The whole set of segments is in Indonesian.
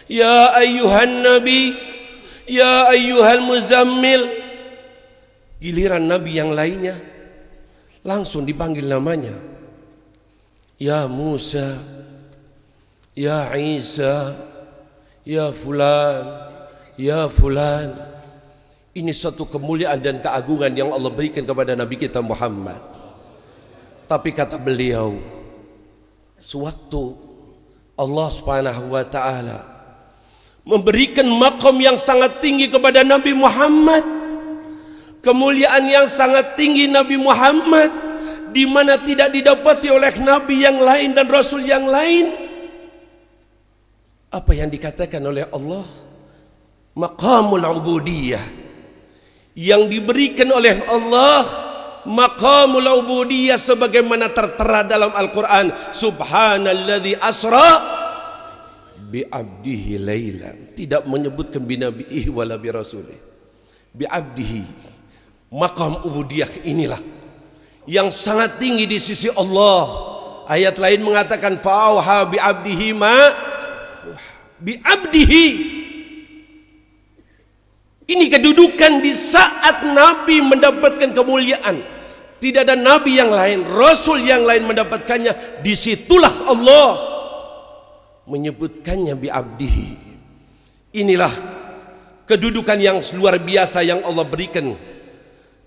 Ya ayyuhan nabi, ya ayyuhal muzammil. Giliran nabi yang lainnya langsung dipanggil namanya. Ya Musa, ya Isa, ya fulan, ya fulan. Ini suatu kemuliaan dan keagungan yang Allah berikan kepada Nabi kita Muhammad. Tapi kata beliau, sewaktu Allah Subhanahu wa taala memberikan maqam yang sangat tinggi kepada Nabi Muhammad, kemuliaan yang sangat tinggi Nabi Muhammad, di mana tidak didapati oleh nabi yang lain dan rasul yang lain. Apa yang dikatakan oleh Allah? Maqamul ubudiyah, yang diberikan oleh Allah maqamul ubudiyah sebagaimana tertera dalam Al-Quran. Subhanalladzi asra bi abdihi lailan. Tidak menyebutkan bi nabihi wala bi rasulih, bi abdihi. Maqam ubudiyah inilah yang sangat tinggi di sisi Allah. Ayat lain mengatakan fa'auha bi abdihi ma bi abdihi. Ini kedudukan di saat Nabi mendapatkan kemuliaan. Tidak ada nabi yang lain, rasul yang lain mendapatkannya. Disitulah Allah menyebutkannya bi abdihi. Inilah kedudukan yang luar biasa yang Allah berikan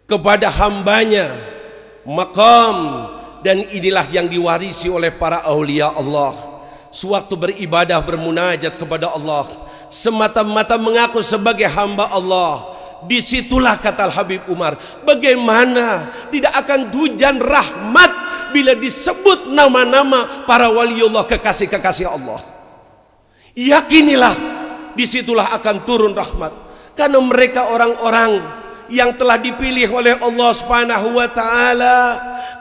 kepada hambanya, maqam, dan inilah yang diwarisi oleh para aulia Allah. Sewaktu beribadah bermunajat kepada Allah, semata-mata mengaku sebagai hamba Allah. Disitulah kata Habib Umar, bagaimana tidak akan hujan rahmat bila disebut nama-nama para waliullah, kekasih-kekasih Allah. Yakinilah disitulah akan turun rahmat, karena mereka orang-orang yang telah dipilih oleh Allah Subhanahu wa taala.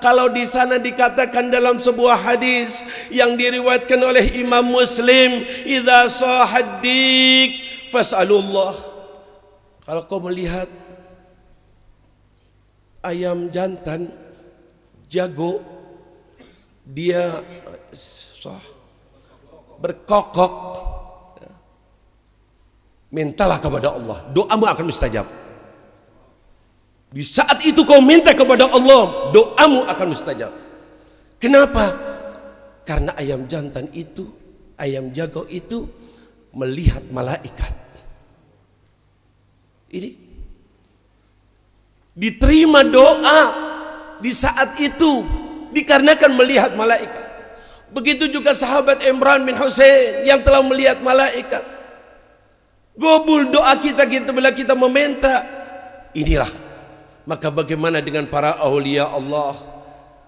Kalau di sana dikatakan dalam sebuah hadis yang diriwayatkan oleh Imam Muslim, idza sahaddik fas'alullah. Kalau kau melihat ayam jantan jago, dia berkokok, mintalah kepada Allah, doamu akan mustajab. Di saat itu kau minta kepada Allah, doamu akan mustajab. Kenapa? Karena ayam jantan itu, ayam jago itu melihat malaikat. Ini diterima doa di saat itu dikarenakan melihat malaikat. Begitu juga sahabat Imran bin Husain yang telah melihat malaikat. Gobul doa kita bila kita meminta. Inilah. Maka bagaimana dengan para aulia Allah?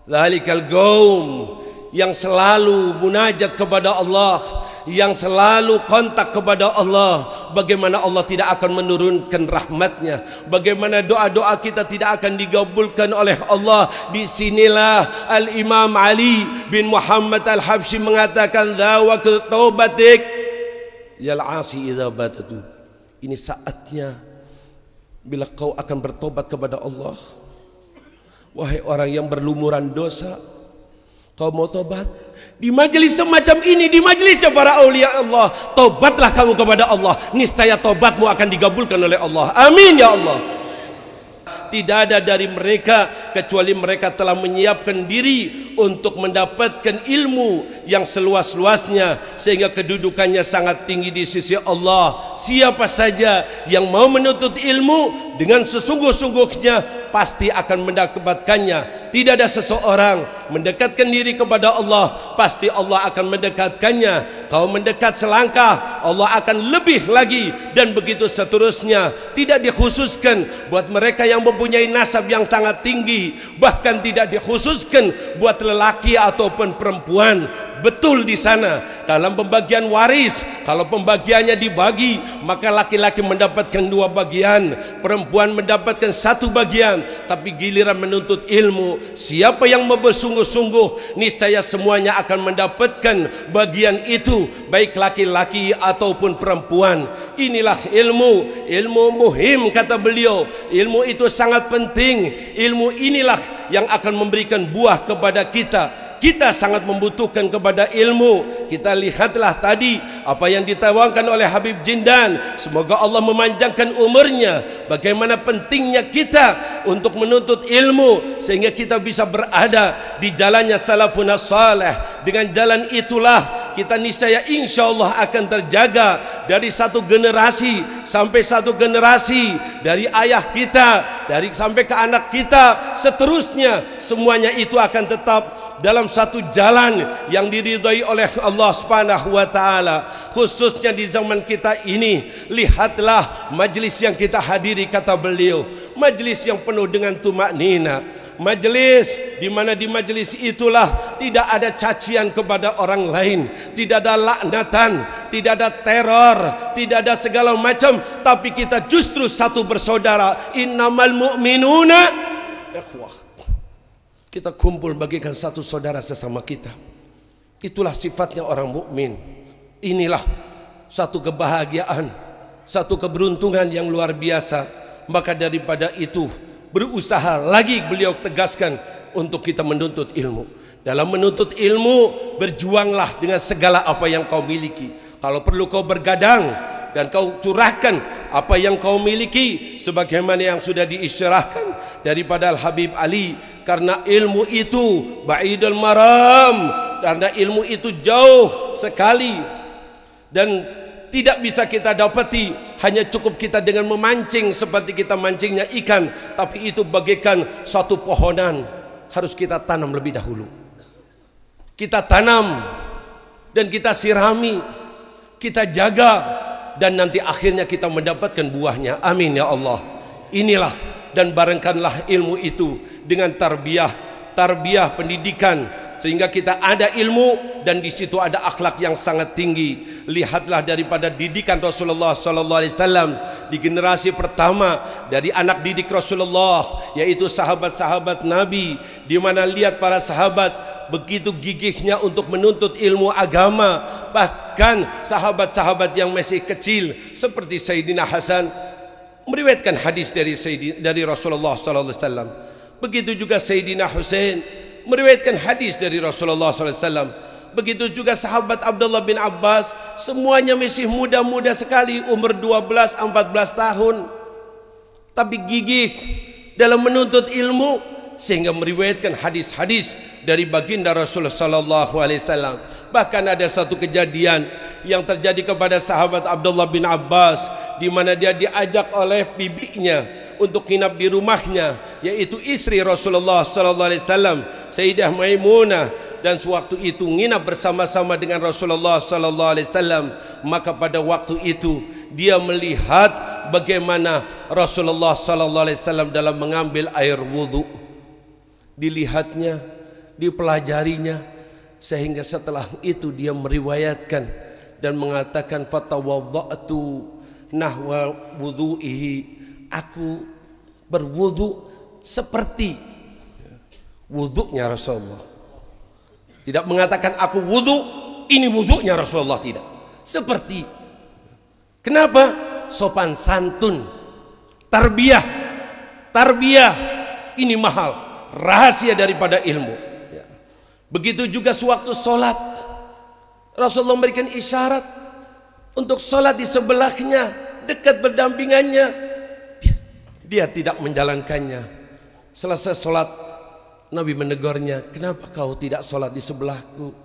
Dzalikal qaum yang selalu munajat kepada Allah, yang selalu kontak kepada Allah. Bagaimana Allah tidak akan menurunkan rahmatnya? Bagaimana doa-doa kita tidak akan digabulkan oleh Allah? Disinilah Al-Imam Ali bin Muhammad Al-Habsyi mengatakan, "Dzawaqtu taubatik yal 'asi idza batatu." Ini saatnya bila kau akan bertobat kepada Allah. Wahai orang yang berlumuran dosa, kau mau tobat? Di majelis semacam ini, di majelisnya para aulia Allah, tobatlah kamu kepada Allah. Niscaya tobatmu akan digabulkan oleh Allah. Amin ya Allah. Tidak ada dari mereka kecuali mereka telah menyiapkan diri untuk mendapatkan ilmu yang seluas-luasnya, sehingga kedudukannya sangat tinggi di sisi Allah. Siapa saja yang mau menuntut ilmu dengan sesungguh-sungguhnya pasti akan mendapatkannya. Tidak ada seseorang mendekatkan diri kepada Allah, pasti Allah akan mendekatkannya. Kau mendekat selangkah, Allah akan lebih lagi, dan begitu seterusnya. Tidak dikhususkan buat mereka yang mempunyai nasab yang sangat tinggi, bahkan tidak dikhususkan buat lelaki ataupun perempuan. Betul di sana dalam pembagian waris, kalau pembagiannya dibagi, maka laki-laki mendapatkan 2 bagian, perempuan mendapatkan 1 bagian. Tapi giliran menuntut ilmu, siapa yang bersungguh-sungguh, niscaya semuanya akan mendapatkan bagian itu, baik laki-laki ataupun perempuan. Inilah ilmu, ilmu muhim kata beliau. Ilmu itu sangat penting. Ilmu inilah yang akan memberikan buah kepada kita. kita sangat membutuhkan kepada ilmu. Kita lihatlah tadi apa yang ditawarkan oleh Habib Jindan, semoga Allah memanjangkan umurnya, bagaimana pentingnya kita untuk menuntut ilmu sehingga kita bisa berada di jalannya salafun salih. Dengan jalan itulah kita niscaya insyaallah akan terjaga dari satu generasi sampai satu generasi, dari ayah kita, dari sampai ke anak kita, seterusnya semuanya itu akan tetap dalam satu jalan yang diridhai oleh Allah Subhanahu wa taala. Khususnya di zaman kita ini, lihatlah majlis yang kita hadiri, kata beliau, majlis yang penuh dengan tumaknina, majlis di mana di majlis itulah tidak ada cacian kepada orang lain, tidak ada laknatan, tidak ada teror, tidak ada segala macam, tapi kita justru satu bersaudara. Innamal mu'minuna ikhwah. Kita kumpul bagikan satu saudara sesama kita. Itulah sifatnya orang mukmin. Inilah satu kebahagiaan, satu keberuntungan yang luar biasa. Maka daripada itu, berusaha lagi beliau tegaskan untuk kita menuntut ilmu. Dalam menuntut ilmu, berjuanglah dengan segala apa yang kau miliki. Kalau perlu kau bergadang dan kau curahkan apa yang kau miliki, sebagaimana yang sudah diisyarahkan daripada Al-Habib Ali, karena ilmu itu ba'idul maram, karena ilmu itu jauh sekali dan tidak bisa kita dapati hanya cukup kita dengan memancing seperti kita mancingnya ikan, tapi itu bagaikan satu pohonan, harus kita tanam lebih dahulu. Kita tanam dan kita sirami, kita jaga, dan nanti akhirnya kita mendapatkan buahnya. Amin ya Allah. Inilah, dan barengkanlah ilmu itu dengan tarbiyah pendidikan, sehingga kita ada ilmu dan di situ ada akhlak yang sangat tinggi. Lihatlah daripada didikan Rasulullah sallallahu alaihi wasallam di generasi pertama dari anak didik Rasulullah, yaitu sahabat-sahabat Nabi, di mana lihat para sahabat begitu gigihnya untuk menuntut ilmu agama. Bahkan sahabat-sahabat yang masih kecil seperti Sayyidina Hasan meriwayatkan hadis dari Rasulullah sallallahu alaihi wasallam. Begitu juga Sayyidina Husain meriwayatkan hadis dari Rasulullah sallallahu alaihi wasallam. Begitu juga sahabat Abdullah bin Abbas, semuanya masih muda-muda sekali, umur 12-14 tahun, tapi gigih dalam menuntut ilmu sehingga meriwayatkan hadis-hadis dari baginda Rasulullah sallallahu alaihi wasallam. Bahkan ada satu kejadian yang terjadi kepada sahabat Abdullah bin Abbas, di mana dia diajak oleh bibinya untuk nginap di rumahnya, yaitu istri Rasulullah sallallahu alaihi wasallam, Sayyidah Maimunah, dan sewaktu itu nginap bersama-sama dengan Rasulullah sallallahu alaihi wasallam. Maka pada waktu itu dia melihat bagaimana Rasulullah sallallahu alaihi wasallam dalam mengambil air wudu. Dilihatnya, dipelajarinya, sehingga setelah itu dia meriwayatkan dan mengatakan fatawadda'tu nahwa wudu'ihi, aku berwudu seperti wudunya Rasulullah. Tidak mengatakan aku wudu, ini wudunya Rasulullah, tidak. Seperti. Kenapa? Sopan santun, tarbiyah. Tarbiyah ini mahal, rahasia daripada ilmu. Begitu juga sewaktu sholat, Rasulullah memberikan isyarat untuk sholat di sebelahnya, dekat berdampingannya. Dia tidak menjalankannya. Selesai sholat, Nabi menegurnya, kenapa kau tidak sholat di sebelahku?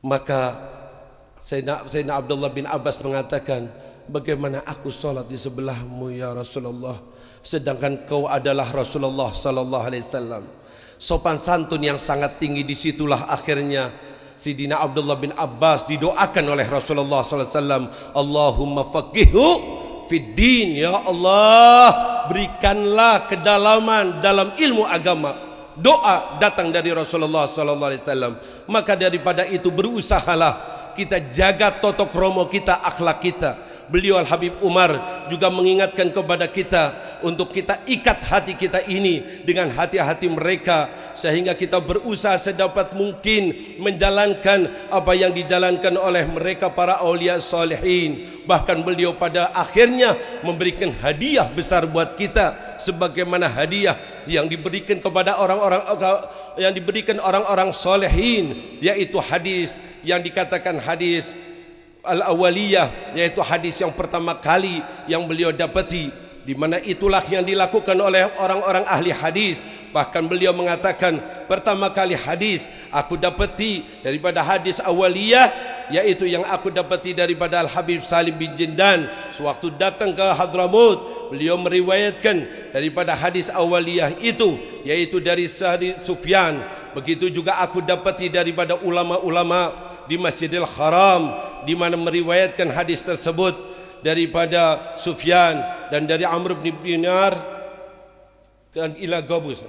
Maka Sayyidina Abdullah bin Abbas mengatakan, bagaimana aku sholat di sebelahmu ya Rasulullah, sedangkan kau adalah Rasulullah sallallahu alaihi wasallam. Sopan santun yang sangat tinggi, disitulah akhirnya Sayyidina Abdullah bin Abbas didoakan oleh Rasulullah sallallahu alaihi wasallam, Allahumma faqihhu fid din, ya Allah berikanlah kedalaman dalam ilmu agama. Doa datang dari Rasulullah sallallahu alaihi wasallam. Maka daripada itu berusahalah kita jaga totok romo kita, akhlak kita. Beliau Al-Habib Umar juga mengingatkan kepada kita untuk kita ikat hati kita ini dengan hati-hati mereka, sehingga kita berusaha sedapat mungkin menjalankan apa yang dijalankan oleh mereka para aulia salihin. Bahkan beliau pada akhirnya memberikan hadiah besar buat kita, sebagaimana hadiah yang diberikan kepada orang-orang salihin, yaitu hadis yang dikatakan hadis al-awaliyah, yaitu hadis yang pertama kali yang beliau dapati, di mana itulah yang dilakukan oleh orang-orang ahli hadis. Bahkan beliau mengatakan, pertama kali hadis aku dapati daripada hadis awaliyah, yaitu yang aku dapati daripada Al-Habib Salim bin Jindan. Sewaktu datang ke Hadramut, beliau meriwayatkan daripada hadis awaliyah itu, yaitu dari Sa'id Sufyan. Begitu juga aku dapati daripada ulama-ulama di Masjidil Haram, di mana meriwayatkan hadis tersebut daripada Sufyan dan dari Amr bin Dinar dan ila Gabus,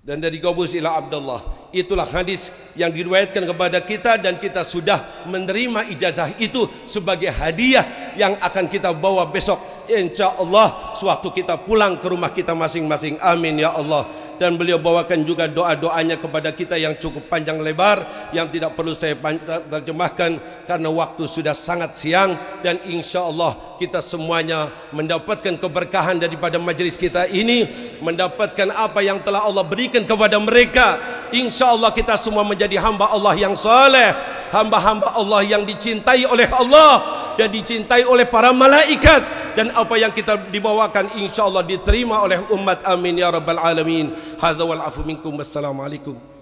dan dari Gabus ila Abdullah. Itulah hadis yang diriwayatkan kepada kita, dan kita sudah menerima ijazah itu sebagai hadiah yang akan kita bawa besok insyaallah sewaktu kita pulang ke rumah kita masing-masing. Amin ya Allah. Dan beliau bawakan juga doa-doanya kepada kita yang cukup panjang lebar, yang tidak perlu saya terjemahkan karena waktu sudah sangat siang. Dan insyaallah kita semuanya mendapatkan keberkahan daripada majlis kita ini, mendapatkan apa yang telah Allah berikan kepada mereka. Insyaallah kita semua menjadi hamba Allah yang saleh, hamba-hamba Allah yang dicintai oleh Allah dan dicintai oleh para malaikat, dan apa yang kita dibawakan insyaallah diterima oleh umat. Amin ya rabbal alamin. Hadza wal afu minkum. Wassalamualaikum